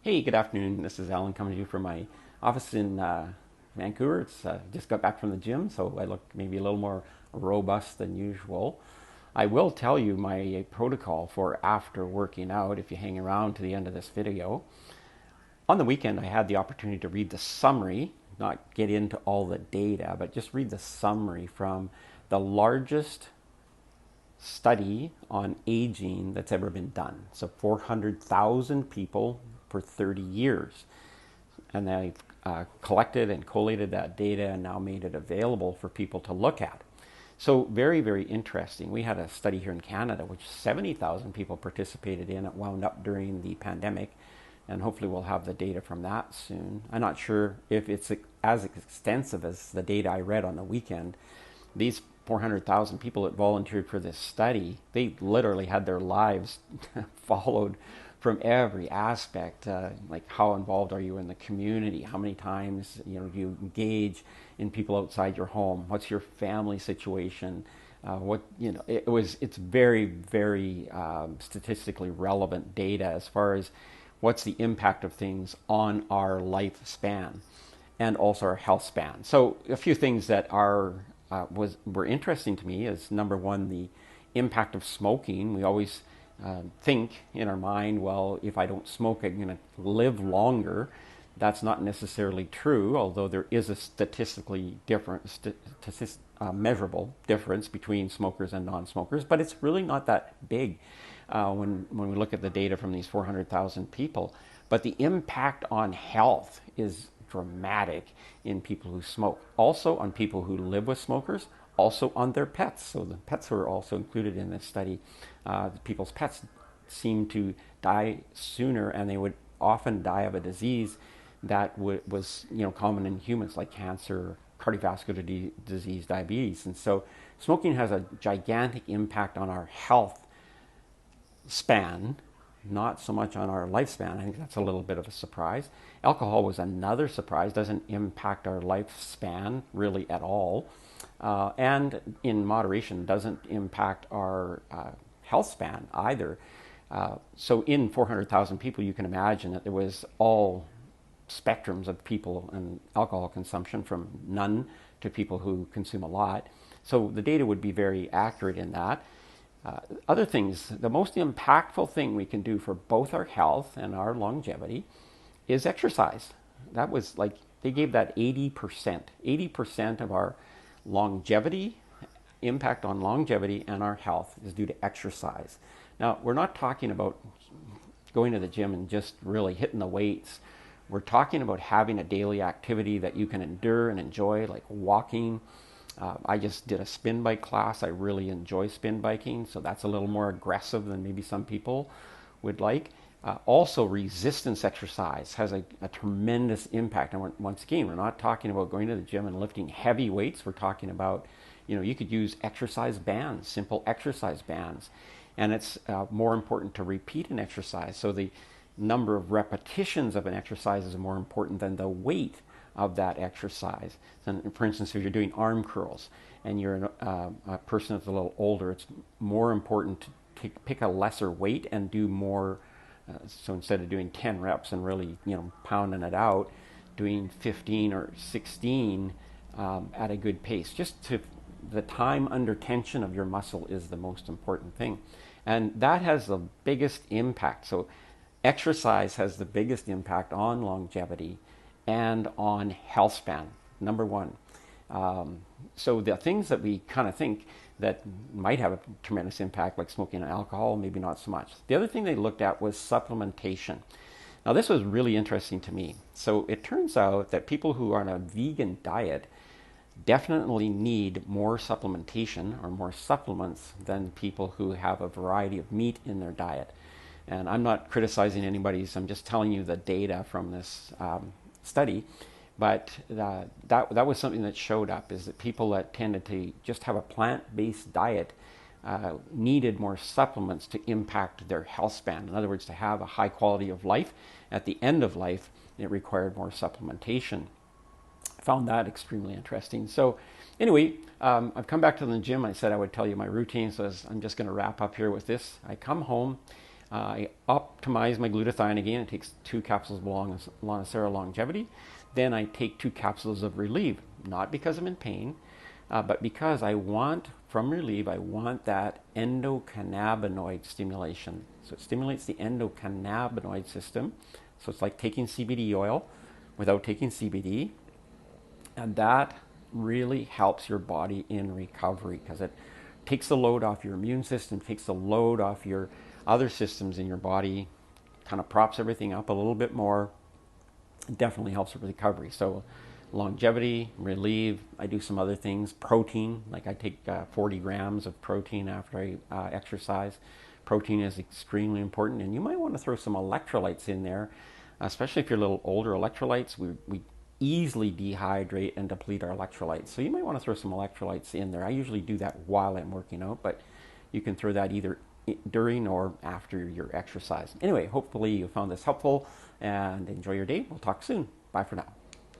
Hey, good afternoon. This is Alan coming to you from my office in Vancouver. It's just got back from the gym, so I look maybe a little more robust than usual. I will tell you my protocol for after working out if you hang around to the end of this video. On the weekend, I had the opportunity to read the summary, not get into all the data, but just read the summary from the largest study on aging that's ever been done. So 400,000 people for 30 years. And they've collected and collated that data and now made it available for people to look at. So very, very interesting. We had a study here in Canada, which 70,000 people participated in. It wound up during the pandemic, and hopefully we'll have the data from that soon. I'm not sure if it's as extensive as the data I read on the weekend. These 400,000 people that volunteered for this study, they literally had their lives followed from every aspect, like how involved are you in the community, how many times do you engage in people outside your home, what's your family situation, it's very, very statistically relevant data as far as what's the impact of things on our lifespan and also our health span. So a few things that were interesting to me is, number one, the impact of smoking. We always think in our mind, well, if I don't smoke, I'm going to live longer. That's not necessarily true, although there is a statistically measurable difference between smokers and non-smokers, but it's really not that big when we look at the data from these 400,000 people. But the impact on health is dramatic in people who smoke, also on people who live with smokers, also on their pets. So the pets were also included in this study. People's pets seem to die sooner, and they would often die of a disease that was common in humans, like cancer, cardiovascular disease, diabetes. And so smoking has a gigantic impact on our health span, not so much on our lifespan. I think that's a little bit of a surprise. Alcohol was another surprise, doesn't impact our lifespan really at all. And in moderation, doesn't impact our health span either. So in 400,000 people, you can imagine that there was all spectrums of people and alcohol consumption, from none to people who consume a lot. So the data would be very accurate in that. Other things, the most impactful thing we can do for both our health and our longevity is exercise. That was like, they gave that 80%. 80% of our longevity, impact on longevity and our health is due to exercise. Now, we're not talking about going to the gym and just really hitting the weights. We're talking about having a daily activity that you can endure and enjoy, like walking. I just did a spin bike class. I really enjoy spin biking, so that's a little more aggressive than maybe some people would like. Also, resistance exercise has a tremendous impact. And once again, we're not talking about going to the gym and lifting heavy weights. We're talking about, you could use exercise bands, simple exercise bands. And it's more important to repeat an exercise. So the number of repetitions of an exercise is more important than the weight of that exercise. And for instance, if you're doing arm curls and you're a person that's a little older, it's more important to pick a lesser weight and do more. So instead of doing 10 reps and really, pounding it out, doing 15 or 16 at a good pace. The time under tension of your muscle is the most important thing. And that has the biggest impact. So exercise has the biggest impact on longevity and on health span, number one. So the things that we kind of think that might have a tremendous impact, like smoking and alcohol, maybe not so much. The other thing they looked at was supplementation. Now, this was really interesting to me. So it turns out that people who are on a vegan diet definitely need more supplementation or more supplements than people who have a variety of meat in their diet. And I'm not criticizing anybody, so I'm just telling you the data from this study. But that was something that showed up, is that people that tended to just have a plant-based diet needed more supplements to impact their health span. In other words, to have a high quality of life at the end of life, it required more supplementation. I found that extremely interesting. So anyway, I've come back to the gym. I said I would tell you my routine, so I'm just going to wrap up here with this. I come home. I optimize my glutathione again. It takes 2 capsules of Longacera longevity. Then I take 2 capsules of Relieve, not because I'm in pain, but because I want, from Relieve, I want that endocannabinoid stimulation. So it stimulates the endocannabinoid system. So it's like taking CBD oil without taking CBD. And that really helps your body in recovery because it takes the load off your immune system, takes the load off your other systems in your body, kind of props everything up a little bit more. It definitely helps with recovery. So longevity, Relieve, I do some other things. Protein, like I take 40 grams of protein after I exercise. Protein is extremely important, and you might want to throw some electrolytes in there, especially if you're a little older. Electrolytes, we easily dehydrate and deplete our electrolytes. So you might want to throw some electrolytes in there. I usually do that while I'm working out, but you can throw that either during or after your exercise. Anyway, hopefully you found this helpful and enjoy your day. We'll talk soon. Bye for now.